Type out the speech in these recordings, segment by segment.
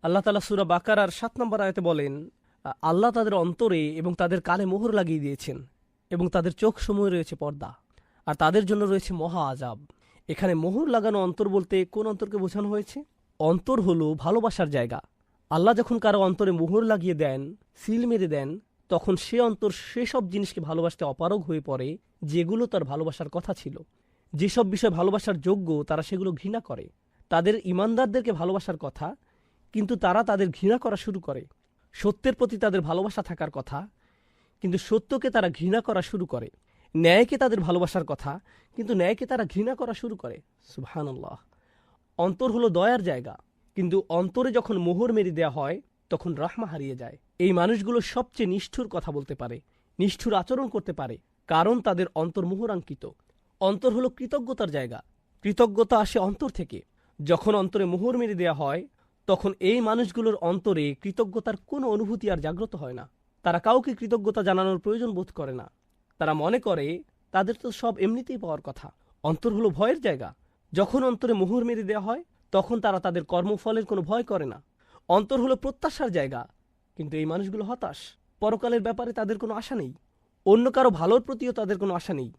আল্লাহ তাআলা সূরা বাকারার ৭ নম্বর আয়াতে বলেন, আল্লাহ তাদের অন্তরে এবং তাদের কানে মোহর লাগিয়ে দিয়েছেন এবং তাদের চোখ সমূহে রয়েছে পর্দা, আর তাদের জন্য রয়েছে মহা আযাব। এখানে মোহর লাগানো অন্তর বলতে কোন অন্তরকে বোঝানো হয়েছে? অন্তর হলো ভালোবাসার জায়গা। আল্লাহ যখন কারো অন্তরে মোহর লাগিয়ে দেন, সিল মেরে দেন, তখন সে অন্তর সেসব জিনিসকে ভালোবাসতে অপারগ হয়ে পড়ে যেগুলো তার ভালোবাসার কথা ছিল। যেসব বিষয় ভালোবাসার যোগ্য তারা সেগুলো ঘৃণা করে। তাদের ঈমানদারদেরকে ভালোবাসার কথা, কিন্তু তারা তাদের ঘৃণা করা শুরু করে। সত্যের প্রতি তাদের ভালোবাসা থাকার কথা, কিন্তু সত্যকে তারা ঘৃণা করা শুরু করে। ন্যায়কে তাদের ভালোবাসার কথা, কিন্তু ন্যায়কে তারা ঘৃণা করা শুরু করে। সুবহানাল্লাহ। অন্তর হলো দয়ার জায়গা, কিন্তু অন্তরে যখন মোহর মেরে দেয়া হয় তখন রাহমা হারিয়ে যায়। এই মানুষগুলো সবচেয়ে নিষ্ঠুর কথা বলতে পারে, নিষ্ঠুর আচরণ করতে পারে, কারণ তাদের অন্তর মোহরাঙ্কিত। অন্তর হলো কৃতজ্ঞতার জায়গা। কৃতজ্ঞতা আসে অন্তর থেকে। যখন অন্তরে মোহর মেরে দেয়া হয় তখন এই মানুষগুলোর অন্তরে কৃতজ্ঞতার কোনো অনুভূতি আর জাগ্রত হয় না। তারা কাউকে কৃতজ্ঞতা জানানোর প্রয়োজন বোধ করে না। তারা মনে করে তাদের তো সব এমনিতেই পাওয়ার কথা। অন্তর হলো ভয়ের জায়গা। যখন অন্তরে মোহর মেরে দেওয়া হয় তখন তারা তাদের কর্মফলের কোনো ভয় করে না। অন্তর হলো প্রত্যাশার জায়গা, কিন্তু এই মানুষগুলো হতাশ। পরকালের ব্যাপারে তাদের কোনো আশা নেই, অন্য কারো ভালোর প্রতিও তাদের কোনো আশা নেই।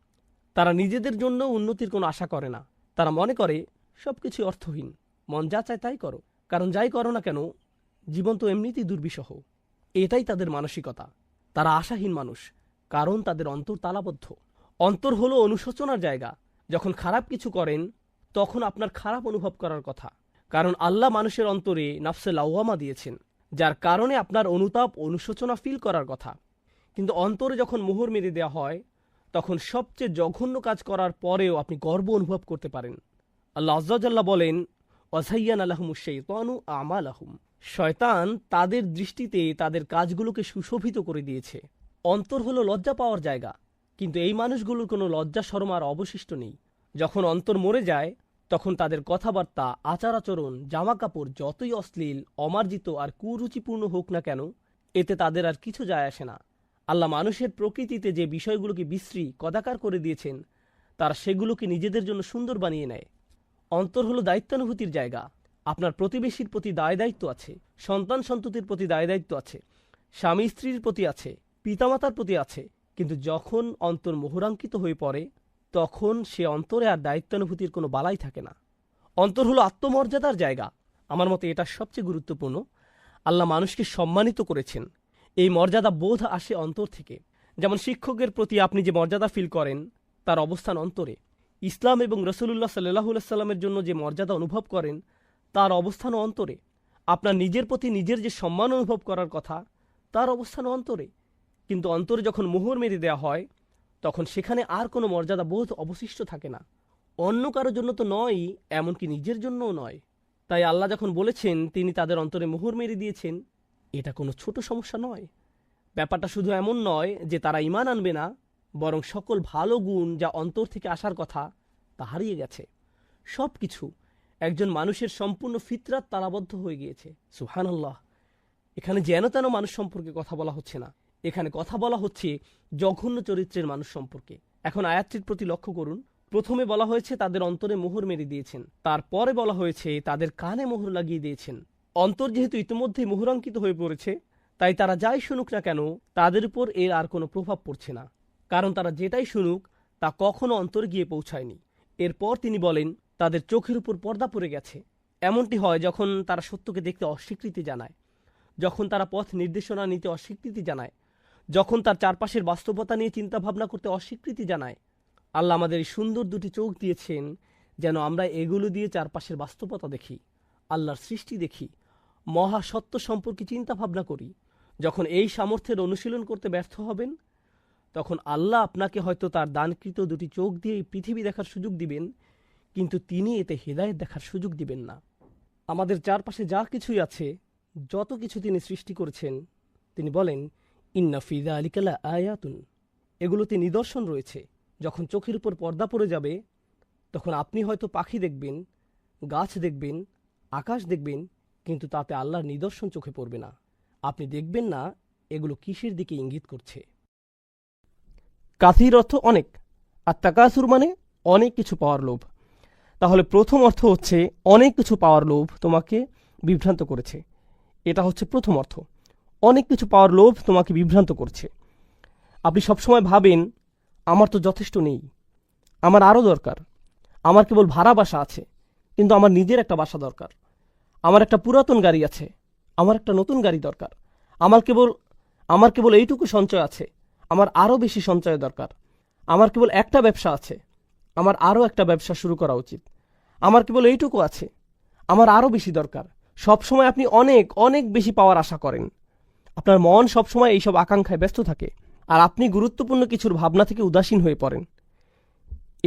তারা নিজেদের জন্য উন্নতির কোনো আশা করে না। তারা মনে করে সবকিছু অর্থহীন, মন যা চায় তাই করো, কারণ যাই করো না কেন জীবন তো এমনিতেই দুর্বিষহ। এটাই তাদের মানসিকতা। তারা আশাহীন মানুষ, কারণ তাদের অন্তর তালাবদ্ধ। অন্তর হলো অনুশোচনার জায়গা। যখন খারাপ কিছু করেন তখন আপনার খারাপ অনুভব করার কথা, কারণ আল্লাহ মানুষের অন্তরে নাফসে লাওয়ামা দিয়েছেন, যার কারণে আপনার অনুতাপ অনুশোচনা ফিল করার কথা। কিন্তু অন্তরে যখন মোহর মেরে দেওয়া হয় তখন সবচেয়ে জঘন্য কাজ করার পরেও আপনি গর্ব অনুভব করতে পারেন। আল্লাহ আযজা ওয়া জাল্লা বলেন, ওয়াযায়্যানা লাহুমুশ শাইতানু আমালাহুম। শয়তান তাদের দৃষ্টিতে তাদের কাজগুলোকে সুশোভিত করে দিয়েছে। অন্তর হলো লজ্জা পাওয়ার জায়গা, কিন্তু এই মানুষগুলোর কোনো লজ্জা শরম আর অবশিষ্ট নেই। যখন অন্তর মরে যায় তখন তাদের কথাবার্তা, আচার আচরণ, জামা কাপড় যতই অশ্লীল, অমার্জিত আর কুরুচিপূর্ণ হোক না কেন, এতে তাদের আর কিছু যায় আসে না। আল্লাহ মানুষের প্রকৃতিতে যে বিষয়গুলোকে বিশ্রী কদাকার করে দিয়েছেন তারা সেগুলোকে নিজেদের জন্য সুন্দর বানিয়ে নেয়। অন্তর হলো দায়িত্বানুভূতির জায়গা। আপনার প্রতিবেশীর প্রতি দায় দায়িত্ব আছে, সন্তান সন্ততির প্রতি দায় দায়িত্ব আছে, স্বামী স্ত্রীর প্রতি আছে, পিতামাতার প্রতি আছে। কিন্তু যখন অন্তর মোহরাঙ্কিত হয়ে পড়ে তখন সে অন্তরে আর দায়িত্বানুভূতির কোনো বালাই থাকে না। অন্তর হলো আত্মমর্যাদার জায়গা। আমার মতে এটা সবচেয়ে গুরুত্বপূর্ণ। আল্লাহ মানুষকে সম্মানিত করেছেন। এই মর্যাদা বোধ আসে অন্তর থেকে। যেমন শিক্ষকের প্রতি আপনি যে মর্যাদা ফিল করেন তার অবস্থান অন্তরে। ইসলাম এবং রাসূলুল্লাহ সাল্লাল্লাহু আলাইহি সাল্লামের জন্য যে মর্যাদা অনুভব করেন তার অবস্থানও অন্তরে। আপনার নিজের প্রতি নিজের যে সম্মান অনুভব করার কথা তার অবস্থানও অন্তরে। কিন্তু অন্তরে যখন মোহর মেরে দেওয়া হয় তখন সেখানে আর কোনো মর্যাদা বোধ অবশিষ্ট থাকে না। অন্য কারোর জন্য তো নয়ই, এমনকি নিজের জন্যও নয়। তাই আল্লাহ যখন বলেছেন তিনি তাদের অন্তরে মোহর মেরে দিয়েছেন, এটা কোনো ছোট সমস্যা নয়। ব্যাপারটা শুধু এমন নয় যে তারা ঈমান আনবে না, বরং সকল ভালো গুণ যা অন্তর থেকে আসার কথা তা হারিয়ে গেছে। সব কিছু, একজন মানুষের সম্পূর্ণ ফিতরাত তালাবদ্ধ হয়ে গিয়েছে। সুবহানাল্লাহ। এখানে যেন তেন মানুষ সম্পর্কে কথা বলা হচ্ছে না, এখানে কথা বলা হচ্ছে জঘন্য চরিত্রের মানুষ সম্পর্কে। এখন আয়াতটির প্রতি লক্ষ্য করুন। প্রথমে বলা হয়েছে তাদের অন্তরে মোহর মেরে দিয়েছেন, তারপরে বলা হয়েছে তাদের কানে মোহর লাগিয়ে দিয়েছেন। অন্তর যেহেতু ইতিমধ্যেই মোহরাঙ্কিত হয়ে পড়েছে, তাই তারা যাই শুনুক না কেন তাদের উপর এর আর কোনো প্রভাব পড়ছে না, কারণ তারা যেটাই শুনুক তা কখনো অন্তরে গিয়ে পৌঁছায়নি। এরপর তিনি বলেন তাদের চোখের উপর পর্দা পড়ে গেছে। এমনটি হয় যখন তারা সত্যকে দেখতে অস্বীকৃতি জানায়, যখন তারা পথ নির্দেশনা নিতে অস্বীকৃতি জানায়, যখন তার চারপাশের বাস্তবতা নিয়ে চিন্তা ভাবনা করতে অস্বীকৃতি জানায়। আল্লাহ আমাদের এই সুন্দর দুটি চোখ দিয়েছেন যেন আমরা এগুলো দিয়ে চারপাশের বাস্তবতা দেখি, আল্লাহর সৃষ্টি দেখি, মহাসত্য সম্পর্কে চিন্তা ভাবনা করি। যখন এই সামর্থ্যের অনুশীলন করতে ব্যর্থ হবেন তখন আল্লাহ আপনাকে হয়তো তার দানকৃত দুটি চোখ দিয়ে পৃথিবী দেখার সুযোগ দিবেন, কিন্তু তিনি এতে হেদায়েত দেখার সুযোগ দিবেন না। আমাদের চারপাশে যা কিছুই আছে, যত কিছু তিনি সৃষ্টি করেছেন, তিনি বলেন ইন্না ফি যালিকা লাআয়াতুন, এগুলোতে নিদর্শন রয়েছে। যখন চোখের উপর পর্দা পড়ে যাবে তখন আপনি হয়তো পাখি দেখবেন, গাছ দেখবেন, আকাশ দেখবেন, কিন্তু তাতে আল্লাহর নিদর্শন চোখে পড়বে না। আপনি দেখবেন না এগুলো কিসের দিকে ইঙ্গিত করছে। কাসির অর্থ অনেক, আর তাকাসুর মানে অনেক কিছু পাওয়ার লোভ। তাহলে প্রথম অর্থ হচ্ছে অনেক কিছু পাওয়ার লোভ তোমাকে বিভ্রান্ত করেছে। এটা হচ্ছে প্রথম অর্থ। অনেক কিছু পাওয়ার লোভ তোমাকে বিভ্রান্ত করছে। আপনি সবসময় ভাবেন, আমার তো যথেষ্ট নেই, আমার আরও দরকার, আমার কেবল ভাড়া বাসা আছে, কিন্তু আমার নিজের একটা বাসা দরকার, আমার একটা পুরাতন গাড়ি আছে, আমার একটা নতুন গাড়ি দরকার, আমার কেবল এইটুকু সঞ্চয় আছে, আমার আরও বেশি সঞ্চয় দরকার, আমার কেবল একটা ব্যবসা আছে, আমার আরও একটা ব্যবসা শুরু করা উচিত, আমার কেবল এইটুকু আছে, আমার আরও বেশি দরকার। সবসময় আপনি অনেক অনেক বেশি পাওয়ার আশা করেন। আপনার মন সবসময় এইসব আকাঙ্ক্ষায় ব্যস্ত থাকে, আর আপনি গুরুত্বপূর্ণ কিছুর ভাবনা থেকে উদাসীন হয়ে পড়েন।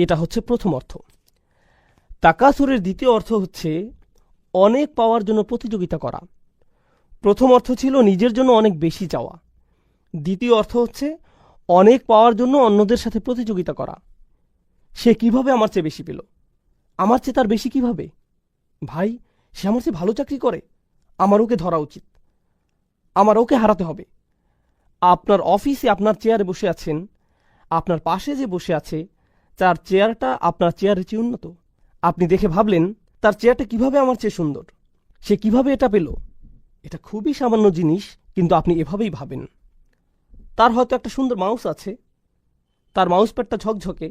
এটা হচ্ছে প্রথম অর্থ। তাকাসুরের দ্বিতীয় অর্থ হচ্ছে অনেক পাওয়ার জন্য প্রতিযোগিতা করা। প্রথম অর্থ ছিল নিজের জন্য অনেক বেশি চাওয়া। দ্বিতীয় অর্থ হচ্ছে অনেক পাওয়ার জন্য অন্যদের সাথে প্রতিযোগিতা করা। সে কিভাবে আমার চেয়ে বেশি পেল, আমার চেয়ে তার বেশি কিভাবে, ভাই সে আমার চেয়ে ভালো চাকরি করে, আমার ওকে ধরা উচিত, আমার ওকে হারাতে হবে। আপনার অফিসে আপনার চেয়ারে বসে আছেন, আপনার পাশে যে বসে আছে তার চেয়ারটা আপনার চেয়ারের চেয়ে উন্নত। আপনি দেখে ভাবলেন, তার চেয়ারটা কিভাবে আমার চেয়ে সুন্দর, সে কিভাবে এটা পেল। এটা খুবই সামান্য জিনিস, কিন্তু আপনি এভাবেই ভাবেন। তার হয়তো একটা সুন্দর মাউস আছে, তার মাউস প্যাডটা ঝকঝকে,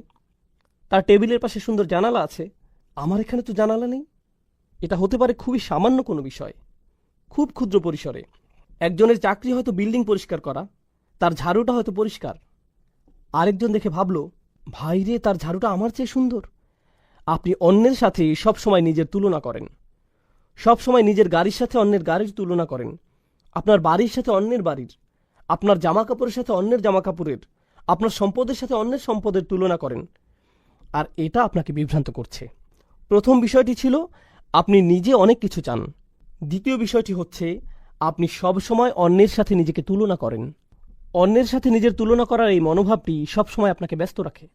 তার টেবিলের পাশে সুন্দর জানালা আছে, আমার এখানে তো জানালা নেই। এটা হতে পারে খুবই সামান্য কোনো বিষয়, খুব ক্ষুদ্র পরিসরে। একজনের চাকরি হয়তো বিল্ডিং পরিষ্কার করা, তার ঝাড়ুটা হয়তো পরিষ্কার। আরেকজন দেখে ভাবল, ভাই রে, তার ঝাড়ুটা আমার চেয়ে সুন্দর। আপনি অন্যের সাথে সবসময় নিজের তুলনা করেন, সবসময় নিজের গাড়ির সাথে অন্যের গাড়ির তুলনা করেন, আপনার বাড়ির সাথে অন্যের বাড়ির, আপনার জামা কাপড়ের সাথে অন্যের জামা কাপড়ের, আপনার সম্পদের সাথে অন্যের সম্পদের তুলনা করেন। আর এটা আপনাকে বিভ্রান্ত করছে। প্রথম বিষয়টি ছিল আপনি নিজে অনেক কিছু চান। দ্বিতীয় বিষয়টি হচ্ছে আপনি সবসময় অন্যের সাথে নিজেকে তুলনা করেন। অন্যের সাথে নিজের তুলনা করার এই মনোভাবটি সবসময় আপনাকে ব্যস্ত রাখে।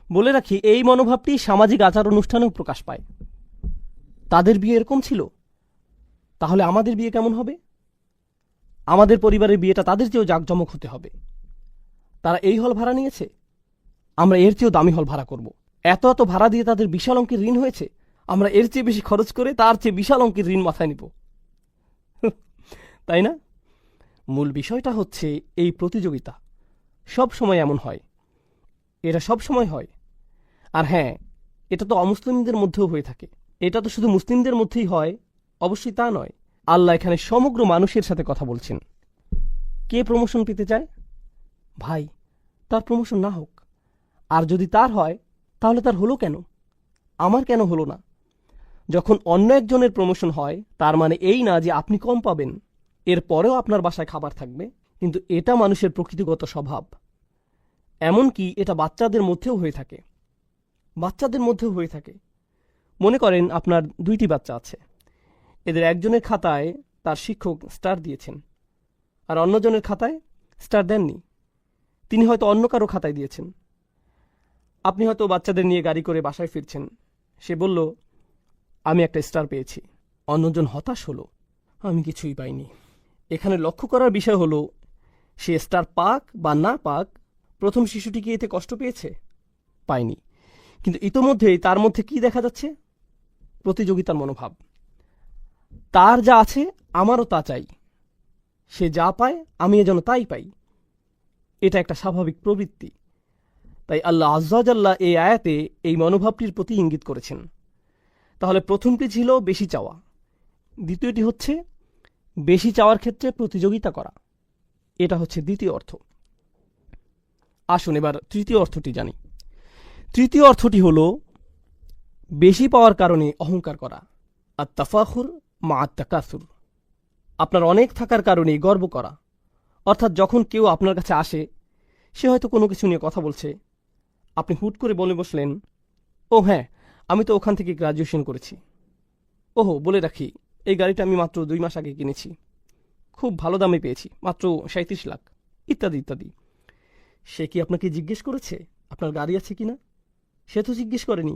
বলে রাখি, এই মনোভাবটি সামাজিক আচার অনুষ্ঠানেও প্রকাশ পায়। তাদের বিয়ে এরকম ছিল, তাহলে আমাদের বিয়ে কেমন হবে? আমাদের পরিবারের বিয়েটা তাদের চেয়েও জাঁকজমক হতে হবে। তারা এই হল ভাড়া নিয়েছে, আমরা এর চেয়েও দামি হল ভাড়া করব। এত এত ভাড়া দিয়ে তাদের বিশাল অঙ্কের ঋণ হয়েছে, আমরা এর চেয়ে বেশি খরচ করে তার চেয়ে বিশাল অঙ্কের ঋণ মাথায় নিব। তাই না? মূল বিষয়টা হচ্ছে এই প্রতিযোগিতা সব সময় এমন হয়, এটা সব সময় হয়। আর হ্যাঁ, এটা তো অমুসলিমদের মধ্যেও হয়ে থাকে। এটা তো শুধু মুসলিমদের মধ্যেই হয়, অবশ্যই তা নয়। আল্লাহ এখানে সমগ্র মানুষের সাথে কথা বলছেন। কে প্রমোশন পেতে চায়? ভাই, তার প্রমোশন না হোক, আর যদি তার হয় তাহলে তার হলো কেন, আমার কেন হলো না? যখন অন্য একজনের প্রমোশন হয়, তার মানে এই না যে আপনি কম পাবেন। এর পরেও আপনার বাসায় খাবার থাকবে, কিন্তু এটা মানুষের প্রকৃতিগত স্বভাব। এমনকি এটা বাচ্চাদের মধ্যেও হয়ে থাকে। বাচ্চাদের মধ্যেও হয়ে থাকে। মনে করেন আপনার 2টি বাচ্চা আছে, এদের একজনের খাতায় তার শিক্ষক স্টার দিয়েছেন, আর অন্যজনের খাতায় স্টার দেননি। তিনি হয়তো অন্য কারো খাতায় দিয়েছেন। আপনি হয়তো বাচ্চাদের নিয়ে গাড়ি করে বাসায় ফিরছেন, সে বলল, আমি একটা স্টার পেয়েছি। অন্যজন হতাশ হলো, আমি কিছুই পাইনি। এখানে লক্ষ্য করার বিষয় হলো, সে স্টার পাক বা না পাক, প্রথম শিশুটি কি এতে কষ্ট পেয়েছে? পায়নি। কিন্তু ইতোমধ্যেই তার মধ্যে কি দেখা যাচ্ছে? প্রতিযোগিতার মনোভাব। তার যা আছে আমারও তা চাই, সে যা পায় আমি যেন তাই পাই। এটা একটা স্বাভাবিক প্রবৃত্তি। তাই আল্লাহ আজ্জাজাল্লাহ এই আয়াতে এই মনোভাবটির প্রতি ইঙ্গিত করেছেন। তাহলে প্রথমটি ছিল বেশি চাওয়া, দ্বিতীয়টি হচ্ছে বেশি চাওয়ার ক্ষেত্রে প্রতিযোগিতা করা। এটা হচ্ছে দ্বিতীয় অর্থ। আসুন এবার তৃতীয় অর্থটি জানি। তৃতীয় অর্থটি হল বেশি পাওয়ার কারণে অহংকার করা, আর তাফাখুর মা তাকাসুর। আপনার অনেক থাকার কারণে গর্ব করা। অর্থাৎ যখন কেউ আপনার কাছে আসে, সে হয়তো কোনো কিছু নিয়ে কথা বলছে, আপনি হুট করে বলে বসলেন, ও হ্যাঁ, আমি তো ওখান থেকে গ্রাজুয়েশন করেছি। ওহো, বলে রাখি, এই গাড়িটা আমি মাত্র 2 মাস আগে কিনেছি, খুব ভালো দামে পেয়েছি, মাত্র 37 লাখ, ইত্যাদি ইত্যাদি। সে কি আপনাকে জিজ্ঞেস করেছে আপনার গাড়ি আছে কিনা? সে তো জিজ্ঞেস করেনি,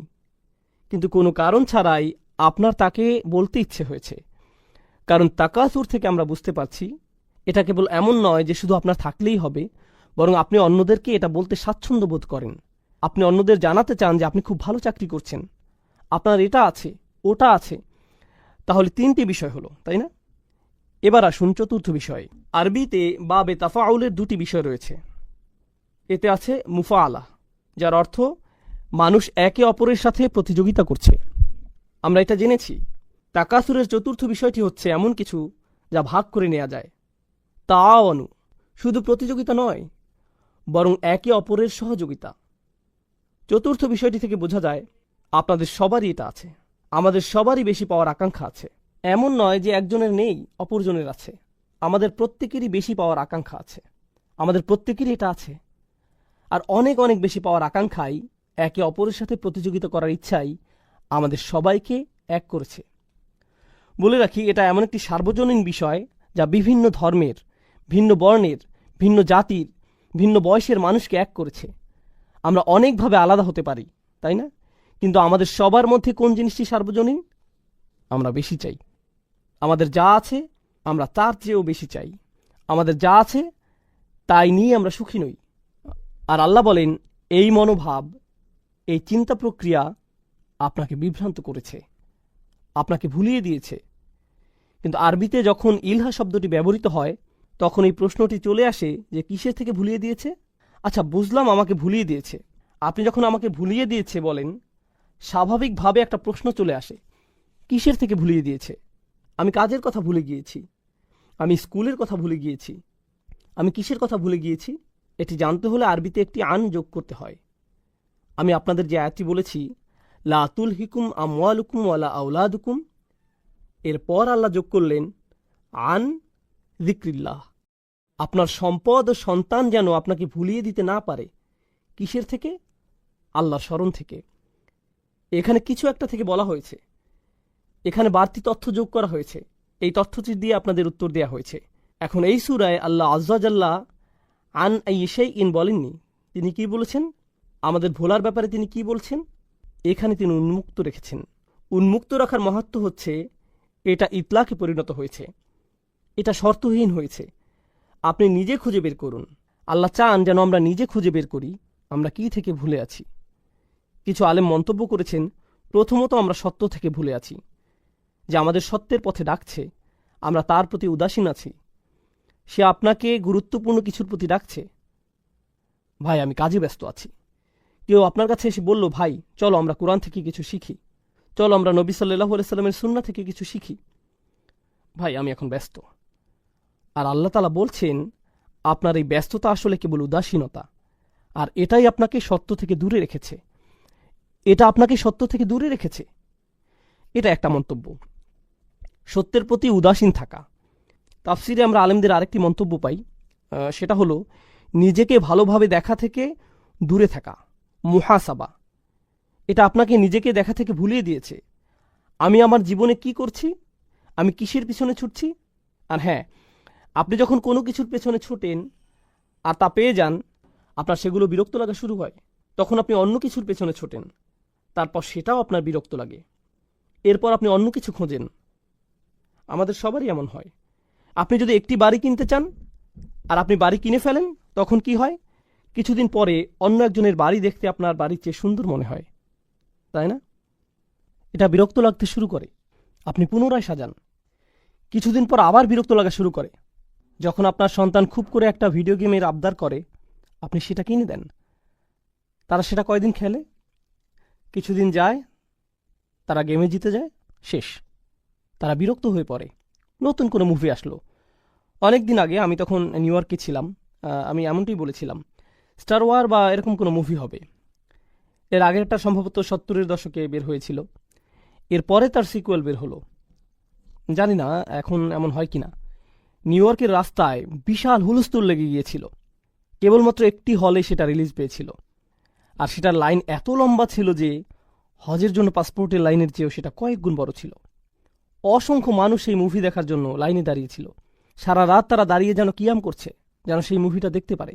কিন্তু কোনো কারণ ছাড়াই আপনার তাকে বলতে ইচ্ছে হয়েছে। কারণ তাকাসুর থেকে আমরা বুঝতে পারছি, এটা কেবল এমন নয় যে শুধু আপনার থাকলেই হবে, বরং আপনি অন্যদেরকে এটা বলতে স্বাচ্ছন্দ্য বোধ করেন। আপনি অন্যদের জানাতে চান যে আপনি খুব ভালো চাকরি করছেন, আপনার এটা আছে, ওটা আছে। তাহলে 3টি বিষয় হলো, তাই না? এবার আসুন চতুর্থ বিষয়। আরবিতে বাবে তাফাউলের দুটি বিষয় রয়েছে। এতে আছে মুফাআলা, যার অর্থ মানুষ একে অপরের সাথে প্রতিযোগিতা করছে। আমরা এটা জেনেছি। তাকাসুরের চতুর্থ বিষয়টি হচ্ছে এমন কিছু যা ভাগ করে নেওয়া যায়। তাআওয়ানু, শুধু প্রতিযোগিতা নয়, বরং একে অপরের সহযোগিতা। চতুর্থ বিষয়টি থেকে বোঝা যায় আপনাদের সবারই এটা আছে। আমাদের সবারই বেশি পাওয়ার আকাঙ্ক্ষা আছে। এমন নয় যে একজনের নেই অপরজনের আছে। আমাদের প্রত্যেকেরই বেশি পাওয়ার আকাঙ্ক্ষা আছে। আমাদের প্রত্যেকেরই এটা আছে। আর অনেক অনেক বেশি পাওয়ার আকাঙ্ক্ষাই, একে অপরের সাথে প্রতিযোগিতা করার ইচ্ছাই আমাদের সবাইকে এক করেছে। বলে রাখি, এটা এমন একটি সার্বজনীন বিষয় যা বিভিন্ন ধর্মের, ভিন্ন বর্ণের, ভিন্ন জাতির, ভিন্ন বয়সের মানুষকে এক করেছে। আমরা অনেকভাবে আলাদা হতে পারি, তাই না? কিন্তু আমাদের সবার মধ্যে কোন জিনিসটি সার্বজনীন? আমরা বেশি চাই। আমাদের যা আছে আমরা তার চেয়েও বেশি চাই। আমাদের যা আছে তাই নিয়ে আমরা সুখী নই। আর আল্লাহ বলেন, এই মনোভাব, এই চিন্তা প্রক্রিয়া আপনাকে বিভ্রান্ত করেছে, আপনাকে ভুলিয়ে দিয়েছে। কিন্তু আরবিতে যখন ইলহা শব্দটি ব্যবহৃত হয়, তখন এই প্রশ্নটি চলে আসে যে কিসের থেকে ভুলিয়ে দিয়েছে? আচ্ছা, বুঝলাম আমাকে ভুলিয়ে দিয়েছে। আপনি যখন আমাকে ভুলিয়ে দিয়েছে বলেন, স্বাভাবিকভাবে একটা প্রশ্ন চলে আসে, কিসের থেকে ভুলিয়ে দিয়েছে? আমি কাজের কথা ভুলে গিয়েছি, আমি স্কুলের কথা ভুলে গিয়েছি, আমি কিসের কথা ভুলে গিয়েছি? এটি জানতে হলে আরবিতে একটি আন যোগ করতে হয়। আমি আপনাদের যে আয়াতটি বলেছি, লা তুলহিকুম আমওয়ালুকুম ওয়ালা আওলাদুকুম, এরপর আল্লাহ যোগ করলেন আন যিকরিল্লাহ। আপনার সম্পদ ও সন্তান যেন আপনাকে ভুলিয়ে দিতে না পারে। কিসের থেকে? আল্লাহর স্মরণ থেকে। এখানে কিছু একটা থেকে বলা হয়েছে, এখানে বাড়তি তথ্য যোগ করা হয়েছে। এই তথ্যটি দিয়ে আপনাদের উত্তর দেয়া হয়েছে। এখন এই সূরায় আল্লাহ আযজা জাল্লা আন আইশাইইন বলেননি। তিনি কি বলেছেন? আমাদের ভোলার ব্যাপারে তিনি কি বলছেন? এখানে তিনি উন্মুক্ত রেখেছেন। উন্মুক্ত রাখার মাহাত্ম্য হচ্ছে এটা ইতলাকে পরিণত হয়েছে, এটা শর্তহীন হয়েছে। আপনি নিজে খুঁজে বের করুন। আল্লাহ চান যেন আমরা নিজে খুঁজে বের করি আমরা কি থেকে ভুলে আছি। কিছু আলেম মন্তব্য করেছেন, প্রথমত আমরা সত্য থেকে ভুলে আছি, যে আমাদের সত্যের পথে ডাকছে, আমরা তার প্রতি উদাসীন আছি। সে আপনাকে গুরুত্বপূর্ণ কিছুর প্রতি ডাকছে। ভাই, আমি কাজে ব্যস্ত আছি। কেউ আপনার কাছে এসে বলল, ভাই চলো আমরা কোরআন থেকে কিছু শিখি, চলো আমরা নবী সাল্লাল্লাহু আলাইহি সাল্লামের সুন্নাহ থেকে কিছু শিখি। ভাই, আমি এখন ব্যস্ত। আর আল্লাহ তাআলা বলছেন, আপনার এই ব্যস্ততা আসলে কেবল উদাসীনতা, আর এটাই আপনাকে সত্য থেকে দূরে রেখেছে। এটা আপনাকে সত্য থেকে দূরে রেখেছে। এটা একটা মন্তব্য, সত্যের প্রতি উদাসীন থাকা। তাফসিরে আমরা আলেমদের আরেকটি মন্তব্য পাই, সেটা হলো নিজেকে ভালোভাবে দেখা থেকে দূরে থাকা, মুহাসাবা। এটা আপনাকে নিজেকে দেখা থেকে ভুলিয়ে দিয়েছে। আমি আমার জীবনে কি করছি, আমি কিসের পিছনে ছুটছি। আর হ্যাঁ, আপনি যখন কোনো কিছুর পেছনে ছোটেন আর তা পেয়ে যান, আপনার সেগুলো বিরক্ত লাগা শুরু হয়। তখন আপনি অন্য কিছুর পেছনে ছোটেন, তারপর সেটাও আপনার বিরক্ত লাগে। এরপর আপনি অন্য কিছু খোঁজেন। আমাদের সবারই এমন হয়। আপনি যদি একটি বাড়ি কিনতে চান আর আপনি বাড়ি কিনে ফেলেন, তখন কি হয়? কিছুদিন পরে অন্য একজনের বাড়ি দেখতে আপনার বাড়ির চেয়ে সুন্দর মনে হয়, তাই না? এটা বিরক্ত লাগতে শুরু করে। আপনি পুনরায় সাজান। কিছুদিন পর আবার বিরক্ত লাগা শুরু করে। যখন আপনার সন্তান খুব করে একটা ভিডিও গেমের আবদার করে, আপনি সেটা কিনে দেন। তারা সেটা কয়দিন খেলে, কিছুদিন যায়, তারা গেমে জিতে যায়, শেষ। তারা বিরক্ত হয়ে পড়ে। নতুন কোনো মুভি আসলো। অনেক দিন আগে আমি তখন নিউ ইয়র্কে ছিলাম, আমি এমনটাই বলেছিলাম, স্টার ওয়ার বা এরকম কোনো মুভি হবে। এর আগেরটা সম্ভবত 70-এর দশকে বের হয়েছিল। এরপরে তার সিকুয়েল বের হলো। জানি না এখন এমন হয় কিনা। নিউ ইয়র্কের রাস্তায় বিশাল হুলস্থুল লেগে গিয়েছিল। কেবলমাত্র একটি হলে সেটা রিলিজ পেয়েছিল, আর সেটার লাইন এত লম্বা ছিল যে হজের জন্য পাসপোর্টের লাইনের চেয়েও সেটা কয়েক গুণ বড় ছিল। অসংখ্য মানুষ সেই মুভি দেখার জন্য লাইনে দাঁড়িয়েছিল। সারা রাত তারা দাঁড়িয়ে যেন কিয়াম করছে, যেন সেই মুভিটা দেখতে পারে।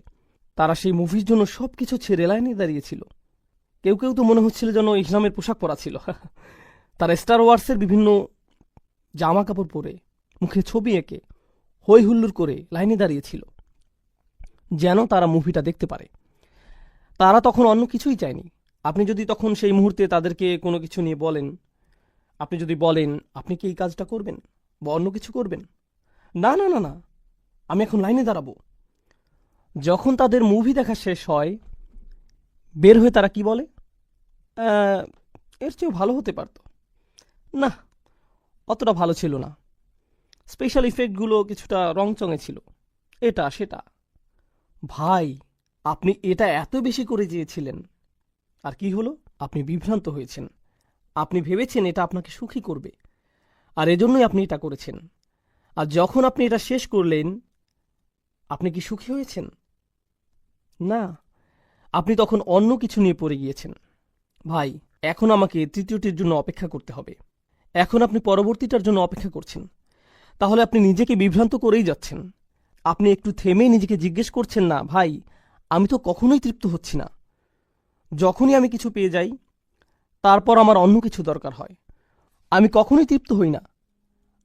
তারা সেই মুভির জন্য সবকিছু ছেড়ে লাইনে দাঁড়িয়েছিল। কেউ কেউ তো মনে হচ্ছিল যেন ইসলামের পোশাক পরা ছিল। তারা স্টার ওয়ার্সের বিভিন্ন জামা কাপড় পরে, মুখে ছবি এঁকে, হই হুল্লোড় করে লাইনে দাঁড়িয়েছিল, যেন তারা মুভিটা দেখতে পারে। তারা তখন অন্য কিছুই চায়নি। আপনি যদি তখন সেই মুহূর্তে তাদেরকে কোনো কিছু নিয়ে বলেন, আপনি যদি বলেন আপনি কি এই কাজটা করবেন বা অন্য কিছু করবেন, না না না না, আমি এখন লাইনে দাঁড়াবো। যখন তাদের মুভি দেখা শেষ হয়, বের হয়ে তারা কি বলে, "আহ, এর চেয়েও ভালো হতে পারতো, না অতটা ভালো ছিল না, স্পেশাল ইফেক্টগুলো কিছুটা রংচঙে ছিল, এটা সেটা"। ভাই, আপনি এটা এত বেশি করে চেয়েছিলেন, আর কি হলো? আপনি বিভ্রান্ত হয়েছেন। আপনি ভেবেছেন এটা আপনাকে সুখী করবে, আর এজন্যই আপনি এটা করেছেন। আর যখন আপনি এটা শেষ করলেন, আপনি কি সুখী হয়েছেন? না, আপনি তখন অন্য কিছু নিয়ে পড়ে গিয়েছেন। ভাই, এখন আমাকে তৃতীয়টির জন্য অপেক্ষা করতে হবে। এখন আপনি পরবর্তীটার জন্য অপেক্ষা করছেন। তাহলে আপনি নিজেকে বিভ্রান্ত করেই যাচ্ছেন। আপনি একটু থেমে নিজেকে জিজ্ঞেস করছেন না, ভাই আমি তো কখনোই তৃপ্ত হচ্ছি না। যখনই আমি কিছু পেয়ে যাই, তারপর আমার অন্য কিছু দরকার হয়। আমি কখনোই তৃপ্ত হই না,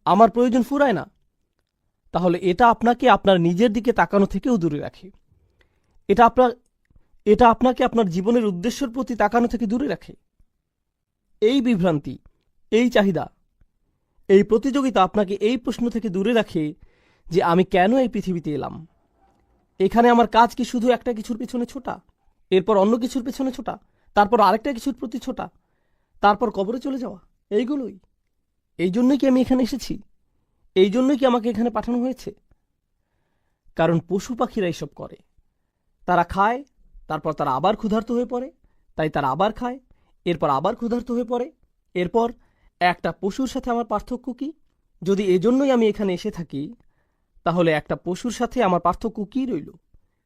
আমার প্রয়োজন ফুরায় না। তাহলে এটা আপনাকে আপনার নিজের দিকে তাকানো থেকেও দূরে রাখে। এটা আপনার এটা আপনাকে আপনার জীবনের উদ্দেশ্যের প্রতি তাকানো থেকে দূরে রাখে। এই বিভ্রান্তি, এই চাহিদা, এই প্রতিযোগিতা আপনাকে এই প্রশ্ন থেকে দূরে রাখে যে আমি কেন এই পৃথিবীতে এলাম। এখানে আমার কাজ কি শুধু একটা কিছুর পেছনে ছোটা, এরপর অন্য কিছুর পেছনে ছোটা, তারপর আরেকটা কিছুর প্রতি ছোটা, তারপর কবরে চলে যাওয়া, এইগুলোই? এই জন্যই কি আমি এখানে এসেছি? এই জন্যই কি আমাকে এখানে পাঠানো হয়েছে? কারণ পশু পাখিরা এসব করে। তারা খায়, তারপর তারা আবার ক্ষুধার্ত হয়ে পড়ে, তাই তারা আবার খায়, এরপর আবার ক্ষুধার্ত হয়ে পড়ে। এরপর একটা পশুর সাথে আমার পার্থক্য কি? যদি এজন্যই আমি এখানে এসে থাকি, তাহলে একটা পশুর সাথে আমার পার্থক্য কী রইল?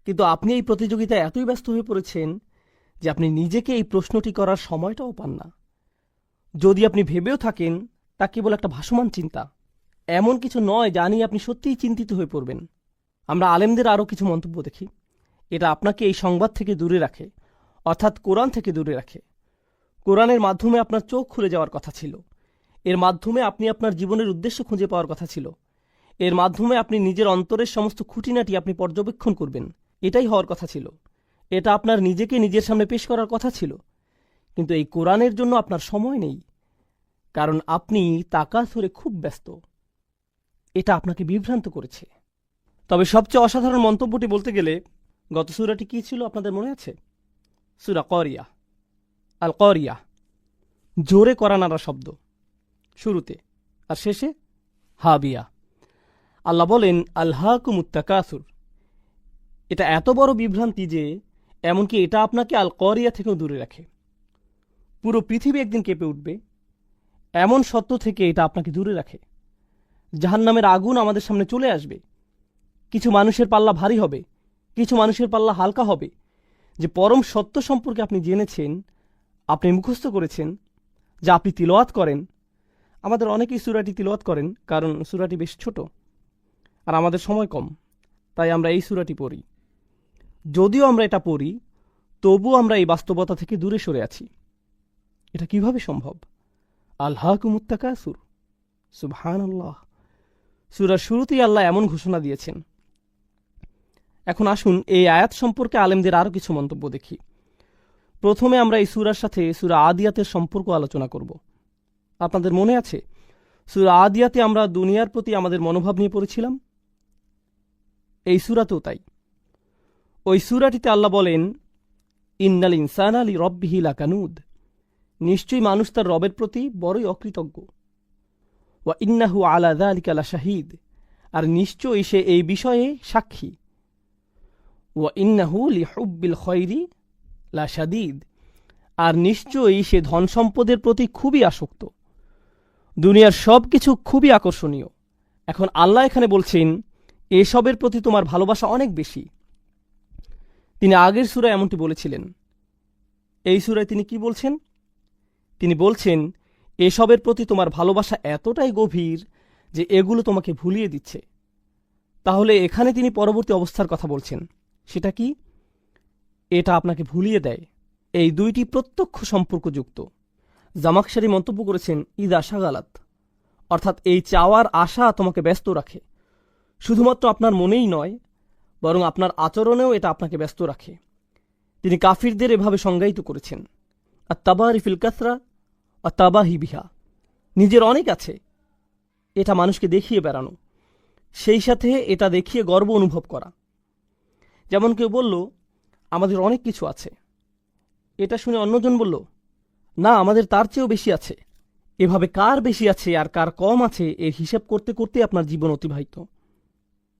কিন্তু আপনি এই প্রতিযোগিতায় এতই ব্যস্ত হয়ে পড়েছেন যে আপনি নিজেকে এই প্রশ্নটি করার সময়টাও পান না। যদি আপনি ভেবেও থাকেন, তা কেবল একটা ভাসমান চিন্তা, এমন কিছু নয় যা নিয়ে আপনি সত্যিই চিন্তিত হয়ে পড়বেন। আমরা আলেমদের আরও কিছু মন্তব্য দেখি। এটা আপনাকে এই সংবাদ থেকে দূরে রাখে, অর্থাৎ কোরআন থেকে দূরে রাখে। কোরআনের মাধ্যমে আপনার চোখ খুলে যাওয়ার কথা ছিল। এর মাধ্যমে আপনি আপনার জীবনের উদ্দেশ্য খুঁজে পাওয়ার কথা ছিল। এর মাধ্যমে আপনি নিজের অন্তরের সমস্ত খুঁটিনাটি আপনি পর্যবেক্ষণ করবেন, এটাই হওয়ার কথা ছিল। এটা আপনার নিজেকে নিজের সামনে পেশ করার কথা ছিল। কিন্তু এই কোরআনের জন্য আপনার সময় নেই, কারণ আপনি তাকাসুরে খুব ব্যস্ত। এটা আপনাকে বিভ্রান্ত করেছে। তবে সবচেয়ে অসাধারণ মন্তব্যটি বলতে গেলে, গত সূরাটি কি ছিল আপনাদের মনে আছে? সূরা করিয়া, আল করিয়া, জোরে করা নাড়া শব্দ, শুরুতে আর শেষে হাবিয়া। আল্লাহ বলেন আল্হাকুমুত তাকাসুর। এটা এত বড় বিভ্রান্তি যে এমনকি এটা আপনাকে আল করিয়া থেকেও দূরে রাখে। পুরো পৃথিবী একদিন কেঁপে উঠবে, এমন সত্য থেকে এটা আপনাকে দূরে রাখে। জাহান্নামের আগুন আমাদের সামনে চলে আসবে। কিছু মানুষের পাল্লা ভারী হবে, কিছু মানুষের পাল্লা হালকা হবে। যে পরম সত্য সম্পর্কে আপনি জেনেছেন, আপনি মুখস্থ করেছেন, যা আপনি তিলাওয়াত করেন। আমাদের অনেকেই সূরাটি তিলাওয়াত করেন, কারণ সূরাটি বেশ ছোট আর আমাদের সময় কম, তাই আমরা এই সূরাটি পড়ি। যদিও আমরা এটা পড়ি, তবুও আমরা এই বাস্তবতা থেকে দূরে সরে আছি। এটা কিভাবে সম্ভব? আল্হাকুমুত তাকাসুর, সুবহানাল্লাহ। সূরার শুরুতেই আল্লাহ এমন ঘোষণা দিয়েছেন। এখন আসুন এই আয়াত সম্পর্কে আলেমদের আরও কিছু মন্তব্য দেখি। প্রথমে আমরা এই সূরার সাথে সূরা আদিয়াতের সম্পর্ক আলোচনা করব। আপনাদের মনে আছে সূরা আদিয়াতে আমরা দুনিয়ার প্রতি আমাদের মনোভাব নিয়ে পড়েছিলাম? এই সূরাতেও তাই। ওই সূরাটিতে আল্লাহ বলেন, ইন্নাল ইনসানা লিরব্বিহি লাকানুদ। নিশ্চয়ই মানুষ তার রবের প্রতি বড়ই অকৃতজ্ঞ। ওয়া ইন্নাহু আলা যালিকা লাশাহিদ। আর নিশ্চয়ই সে এই বিষয়ে সাক্ষী। ওয়া ইন্নাহু লিহুব্বিল খায়রি লাশাদীদ। আর নিশ্চয়ই সে ধন সম্পদের প্রতি খুবই আসক্ত। দুনিয়ার সব কিছু খুবই আকর্ষণীয়। এখন আল্লাহ এখানে বলছেন, এসবের প্রতি তোমার ভালোবাসা অনেক বেশি। তিনি আগের সূরায় এমনটি বলেছিলেন। এই সূরায় তিনি কি বলছেন? তিনি বলছেন, এসবের প্রতি তোমার ভালোবাসা এতটাই গভীর যে এগুলো তোমাকে ভুলিয়ে দিচ্ছে। তাহলে এখানে তিনি পরবর্তী অবস্থার কথা বলছেন। সেটা কি? এটা আপনাকে ভুলিয়ে দেয়। এই দুইটি প্রত্যক্ষ সম্পর্কযুক্ত। জামাকশারি মন্তব্য করেছেন, ঈদ আশা গালাত, অর্থাৎ এই চাওয়ার আশা তোমাকে ব্যস্ত রাখে। শুধুমাত্র আপনার মনেই নয়, বরং আপনার আচরণেও এটা আপনাকে ব্যস্ত রাখে। তিনি কাফিরদের এভাবে সংজ্ঞায়িত করেছেন, আর তাবারি ফিল কাসরা আর তাবাহি বিহা। নিজের অনেক আছে, এটা মানুষকে দেখিয়ে বেড়ানো। সেই সাথে এটা দেখিয়ে গর্ব অনুভব করা। যেমন কেউ বলল, আমাদের অনেক কিছু আছে। এটা শুনে অন্যজন বলল, না, আমাদের তার চেয়েও বেশি আছে। এভাবে কার বেশি আছে আর কার কম আছে এর হিসাব করতে করতে আপনার জীবন অতিবাহিত।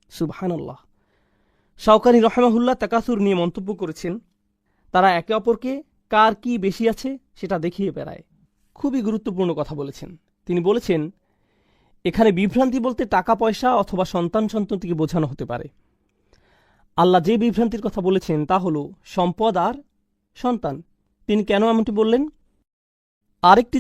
সুবহানাল্লাহ। শাওকানি রহমাহুল্লাহ তাকাসুর নিয়ে মন্তব্য করেছেন, তারা একে অপরকে কার কি বেশি আছে সেটা দেখিয়ে বেড়ায়। খুবই গুরুত্বপূর্ণ কথা বলেছেন। তিনি বলেছেন, এখানে বিভ্রান্তি বলতে টাকা পয়সা অথবা সন্তানটিকে বোঝানো হতে পারে। আল্লাহ যে বিভ্রান্তির কথা বলেছেন তা হল সম্পদ আর সন্তান। তিনি কেন এমনটি বললেন? আরেকটি